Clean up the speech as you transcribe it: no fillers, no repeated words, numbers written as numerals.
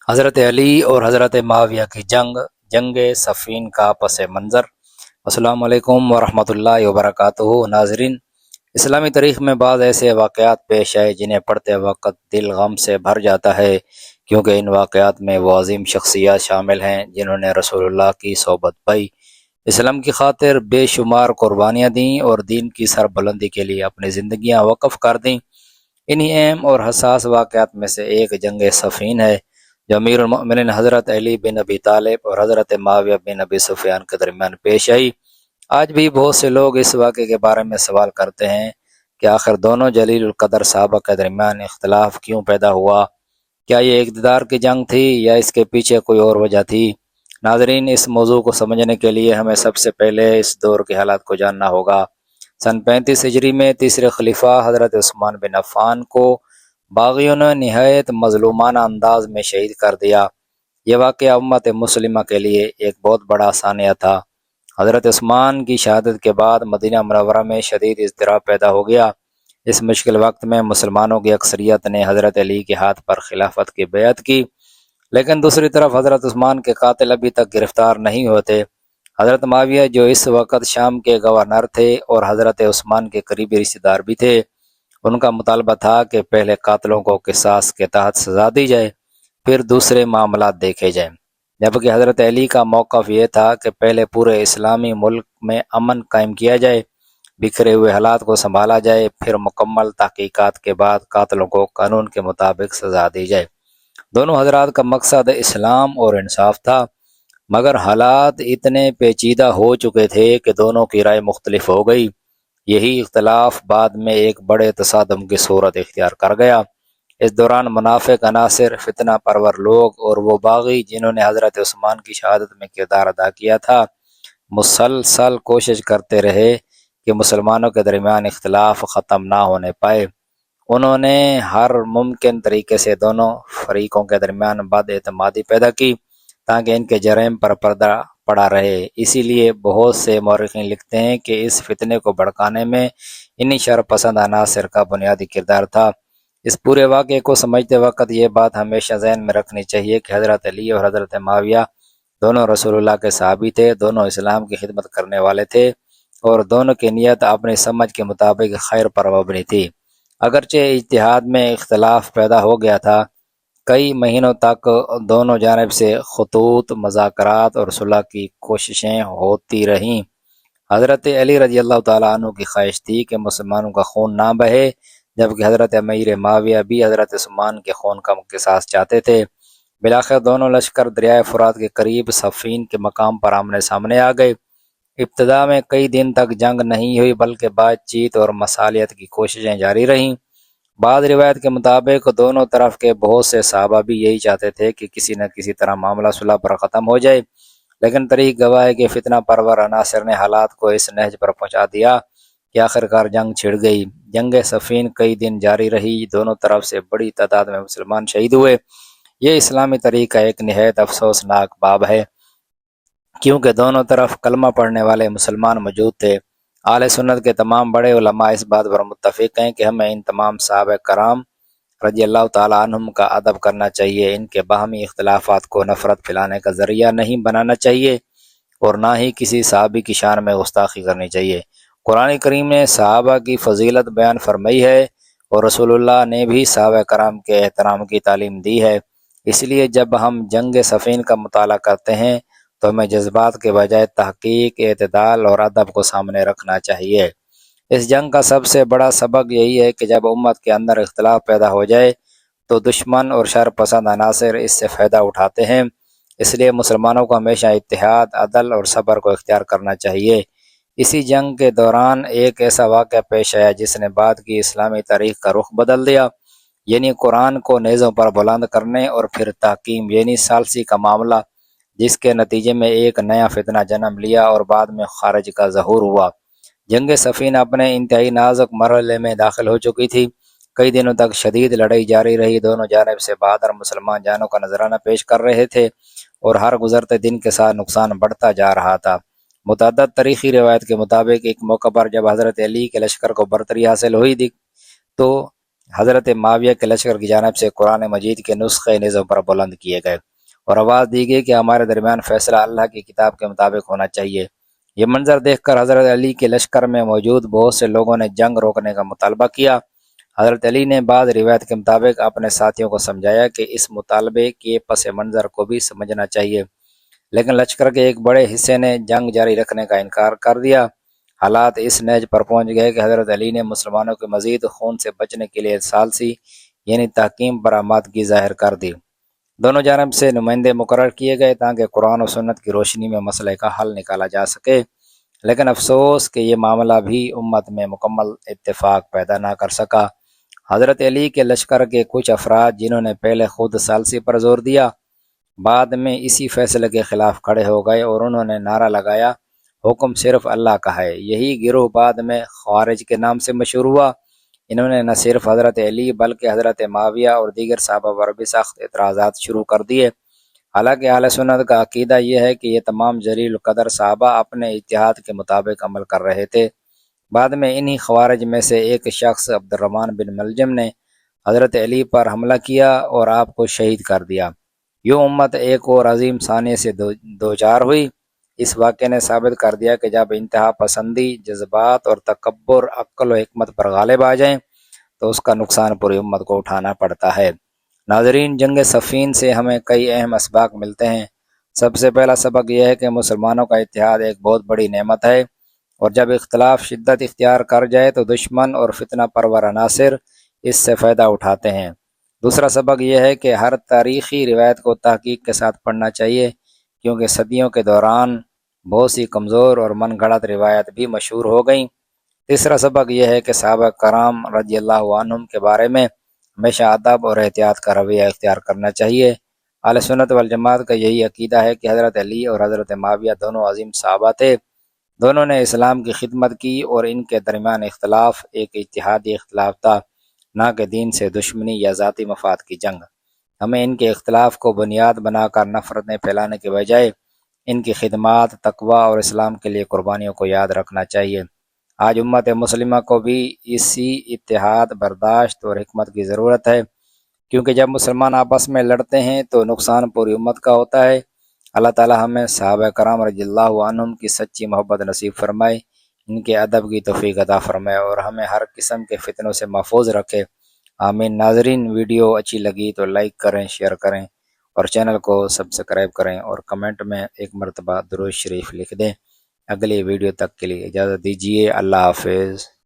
حضرت علی اور حضرت معاویہ کی جنگ صفین کا پس منظر۔ السلام علیکم ورحمۃ اللہ وبرکاتہ۔ ناظرین، اسلامی تاریخ میں بعض ایسے واقعات پیش آئے جنہیں پڑھتے وقت دل غم سے بھر جاتا ہے، کیونکہ ان واقعات میں وہ عظیم شخصیات شامل ہیں جنہوں نے رسول اللہ کی صحبت پائی، اسلام کی خاطر بے شمار قربانیاں دیں اور دین کی سربلندی کے لیے اپنی زندگیاں وقف کر دیں۔ انہی اہم اور حساس واقعات میں سے ایک جنگ صفین ہے، جو امیر المؤمنین حضرت علی بن ابی طالب اور حضرت معاویہ بن ابی سفیان کے درمیان پیش آئی۔ آج بھی بہت سے لوگ اس واقعے کے بارے میں سوال کرتے ہیں کہ آخر دونوں جلیل القدر صحابہ کے درمیان اختلاف کیوں پیدا ہوا؟ کیا یہ اقتدار کی جنگ تھی یا اس کے پیچھے کوئی اور وجہ تھی؟ ناظرین، اس موضوع کو سمجھنے کے لیے ہمیں سب سے پہلے اس دور کے حالات کو جاننا ہوگا۔ سن 35 ہجری میں تیسرے خلیفہ حضرت عثمان بن عفان کو باغیوں نے نہایت مظلومانہ انداز میں شہید کر دیا۔ یہ واقعہ امت مسلمہ کے لیے ایک بہت بڑا ثانیہ تھا۔ حضرت عثمان کی شہادت کے بعد مدینہ منورہ میں شدید اضطراب پیدا ہو گیا۔ اس مشکل وقت میں مسلمانوں کی اکثریت نے حضرت علی کے ہاتھ پر خلافت کی بیعت کی، لیکن دوسری طرف حضرت عثمان کے قاتل ابھی تک گرفتار نہیں ہوتے۔ حضرت معاویہ، جو اس وقت شام کے گورنر تھے اور حضرت عثمان کے قریبی رشتہ دار بھی تھے، ان کا مطالبہ تھا کہ پہلے قاتلوں کو قصاص کے تحت سزا دی جائے، پھر دوسرے معاملات دیکھے جائیں، جبکہ حضرت علی کا موقف یہ تھا کہ پہلے پورے اسلامی ملک میں امن قائم کیا جائے، بکھرے ہوئے حالات کو سنبھالا جائے، پھر مکمل تحقیقات کے بعد قاتلوں کو قانون کے مطابق سزا دی جائے۔ دونوں حضرات کا مقصد اسلام اور انصاف تھا، مگر حالات اتنے پیچیدہ ہو چکے تھے کہ دونوں کی رائے مختلف ہو گئی۔ یہی اختلاف بعد میں ایک بڑے تصادم کی صورت اختیار کر گیا۔ اس دوران منافق عناصر، فتنہ پرور لوگ اور وہ باغی جنہوں نے حضرت عثمان کی شہادت میں کردار ادا کیا تھا، مسلسل کوشش کرتے رہے کہ مسلمانوں کے درمیان اختلاف ختم نہ ہونے پائے۔ انہوں نے ہر ممکن طریقے سے دونوں فریقوں کے درمیان بد اعتمادی پیدا کی تاکہ ان کے جرائم پر پردہ پڑا رہے۔ اسی لیے بہت سے مورخین لکھتے ہیں کہ اس فتنے کو بھڑکانے میں انہی شر پسند عناصر کا بنیادی کردار تھا۔ اس پورے واقعے کو سمجھتے وقت یہ بات ہمیشہ ذہن میں رکھنی چاہیے کہ حضرت علی اور حضرت معاویہ دونوں رسول اللہ کے صحابی تھے، دونوں اسلام کی خدمت کرنے والے تھے اور دونوں کی نیت اپنی سمجھ کے مطابق خیر پر مبنی تھی۔ اگرچہ اجتہاد میں اختلاف پیدا ہو گیا تھا، کئی مہینوں تک دونوں جانب سے خطوط، مذاکرات اور صلح کی کوششیں ہوتی رہیں۔ حضرت علی رضی اللہ تعالیٰ عنہ کی خواہش تھی کہ مسلمانوں کا خون نہ بہے، جبکہ حضرت امیر معاویہ بھی حضرت عثمان کے خون کا قصاص چاہتے تھے۔ بالآخر دونوں لشکر دریائے فرات کے قریب صفین کے مقام پر آمنے سامنے آ گئے۔ ابتدا میں کئی دن تک جنگ نہیں ہوئی، بلکہ بات چیت اور مصالحت کی کوششیں جاری رہیں۔ بعض روایت کے مطابق دونوں طرف کے بہت سے صحابہ بھی یہی چاہتے تھے کہ کسی نہ کسی طرح معاملہ صلح پر ختم ہو جائے، لیکن تاریخ گواہ ہے کہ فتنہ پرور عناصر نے حالات کو اس نہج پر پہنچا دیا کہ آخرکار جنگ چھڑ گئی۔ جنگ صفین کئی دن جاری رہی، دونوں طرف سے بڑی تعداد میں مسلمان شہید ہوئے۔ یہ اسلامی تاریخ کا ایک نہایت افسوسناک باب ہے، کیونکہ دونوں طرف کلمہ پڑھنے والے مسلمان موجود تھے۔ اہل سنت کے تمام بڑے علماء اس بات پر متفق ہیں کہ ہمیں ان تمام صحابہ کرام رضی اللہ تعالیٰ عنہم کا ادب کرنا چاہیے، ان کے باہمی اختلافات کو نفرت پھیلانے کا ذریعہ نہیں بنانا چاہیے اور نہ ہی کسی صحابی کی شان میں گستاخی کرنی چاہیے۔ قرآن کریم نے صحابہ کی فضیلت بیان فرمائی ہے اور رسول اللہ نے بھی صحابہ کرام کے احترام کی تعلیم دی ہے۔ اس لیے جب ہم جنگ صفین کا مطالعہ کرتے ہیں تو ہمیں جذبات کے بجائے تحقیق، اعتدال اور ادب کو سامنے رکھنا چاہیے۔ اس جنگ کا سب سے بڑا سبق یہی ہے کہ جب امت کے اندر اختلاف پیدا ہو جائے تو دشمن اور شر پسند عناصر اس سے فائدہ اٹھاتے ہیں۔ اس لیے مسلمانوں کو ہمیشہ اتحاد، عدل اور صبر کو اختیار کرنا چاہیے۔ اسی جنگ کے دوران ایک ایسا واقعہ پیش آیا جس نے بعد کی اسلامی تاریخ کا رخ بدل دیا، یعنی قرآن کو نیزوں پر بلند کرنے اور پھر تحکیم یعنی ثالثی کا معاملہ، جس کے نتیجے میں ایک نیا فتنہ جنم لیا اور بعد میں خارج کا ظہور ہوا۔ جنگ صفین اپنے انتہائی نازک مرحلے میں داخل ہو چکی تھی۔ کئی دنوں تک شدید لڑائی جاری رہی، دونوں جانب سے بہادر مسلمان جانوں کا نذرانہ پیش کر رہے تھے اور ہر گزرتے دن کے ساتھ نقصان بڑھتا جا رہا تھا۔ متعدد تاریخی روایت کے مطابق ایک موقع پر جب حضرت علی کے لشکر کو برتری حاصل ہوئی تو حضرت معاویہ کے لشکر کی جانب سے قرآن مجید کے نسخے نظم پر بلند کیے گئے اور آواز دی گئی کہ ہمارے درمیان فیصلہ اللہ کی کتاب کے مطابق ہونا چاہیے۔ یہ منظر دیکھ کر حضرت علی کے لشکر میں موجود بہت سے لوگوں نے جنگ روکنے کا مطالبہ کیا۔ حضرت علی نے بعض روایت کے مطابق اپنے ساتھیوں کو سمجھایا کہ اس مطالبے کے پس منظر کو بھی سمجھنا چاہیے، لیکن لشکر کے ایک بڑے حصے نے جنگ جاری رکھنے کا انکار کر دیا۔ حالات اس نیج پر پہنچ گئے کہ حضرت علی نے مسلمانوں کے مزید خون سے بچنے کے لیے ثالثی یعنی تحکیم پر آمادگی ظاہر کر دی۔ دونوں جانب سے نمائندے مقرر کیے گئے تاکہ قرآن و سنت کی روشنی میں مسئلے کا حل نکالا جا سکے، لیکن افسوس کہ یہ معاملہ بھی امت میں مکمل اتفاق پیدا نہ کر سکا۔ حضرت علی کے لشکر کے کچھ افراد جنہوں نے پہلے خود ثالثی پر زور دیا، بعد میں اسی فیصلے کے خلاف کھڑے ہو گئے اور انہوں نے نعرہ لگایا، حکم صرف اللہ کا ہے۔ یہی گروہ بعد میں خوارج کے نام سے مشہور ہوا۔ انہوں نے نہ صرف حضرت علی بلکہ حضرت معاویہ اور دیگر صحابہ پر بھی سخت اعتراضات شروع کر دیے۔ حالانکہ اہل سنت کا عقیدہ یہ ہے کہ یہ تمام جلیل القدر صحابہ اپنے اجتہاد کے مطابق عمل کر رہے تھے۔ بعد میں انہی خوارج میں سے ایک شخص عبد الرحمن بن ملجم نے حضرت علی پر حملہ کیا اور آپ کو شہید کر دیا۔ یوں امت ایک اور عظیم سانیے سے دوچار ہوئی۔ اس واقعے نے ثابت کر دیا کہ جب انتہا پسندی، جذبات اور تکبر عقل و حکمت پر غالب آ جائیں تو اس کا نقصان پوری امت کو اٹھانا پڑتا ہے۔ ناظرین، جنگ صفین سے ہمیں کئی اہم اسباق ملتے ہیں۔ سب سے پہلا سبق یہ ہے کہ مسلمانوں کا اتحاد ایک بہت بڑی نعمت ہے، اور جب اختلاف شدت اختیار کر جائے تو دشمن اور فتنہ پرور عناصر اس سے فائدہ اٹھاتے ہیں۔ دوسرا سبق یہ ہے کہ ہر تاریخی روایت کو تحقیق کے ساتھ پڑھنا چاہیے، کیونکہ صدیوں کے دوران بہت سی کمزور اور من گھڑت روایت بھی مشہور ہو گئیں۔ تیسرا سبق یہ ہے کہ صحابہ کرام رضی اللہ عنہم کے بارے میں ہمیشہ ادب اور احتیاط کا رویہ اختیار کرنا چاہیے۔ اہل سنت والجماعت کا یہی عقیدہ ہے کہ حضرت علی اور حضرت معاویہ دونوں عظیم صحابہ تھے۔ دونوں نے اسلام کی خدمت کی اور ان کے درمیان اختلاف ایک اتحادی اختلاف تھا، نہ کہ دین سے دشمنی یا ذاتی مفاد کی جنگ۔ ہمیں ان کے اختلاف کو بنیاد بنا کر نفرتیں پھیلانے کے بجائے ان کی خدمات، تقوی اور اسلام کے لیے قربانیوں کو یاد رکھنا چاہیے۔ آج امت مسلمہ کو بھی اسی اتحاد، برداشت اور حکمت کی ضرورت ہے، کیونکہ جب مسلمان آپس میں لڑتے ہیں تو نقصان پوری امت کا ہوتا ہے۔ اللہ تعالی ہمیں صحابہ کرام رضی اللہ عنہم کی سچی محبت نصیب فرمائے، ان کے ادب کی توفیق عطا فرمائے اور ہمیں ہر قسم کے فتنوں سے محفوظ رکھے۔ آمین۔ ناظرین، ویڈیو اچھی لگی تو لائک کریں، شیئر کریں اور چینل کو سبسکرائب کریں اور کمنٹ میں ایک مرتبہ درود شریف لکھ دیں۔ اگلی ویڈیو تک کے لیے اجازت دیجیے۔ اللہ حافظ۔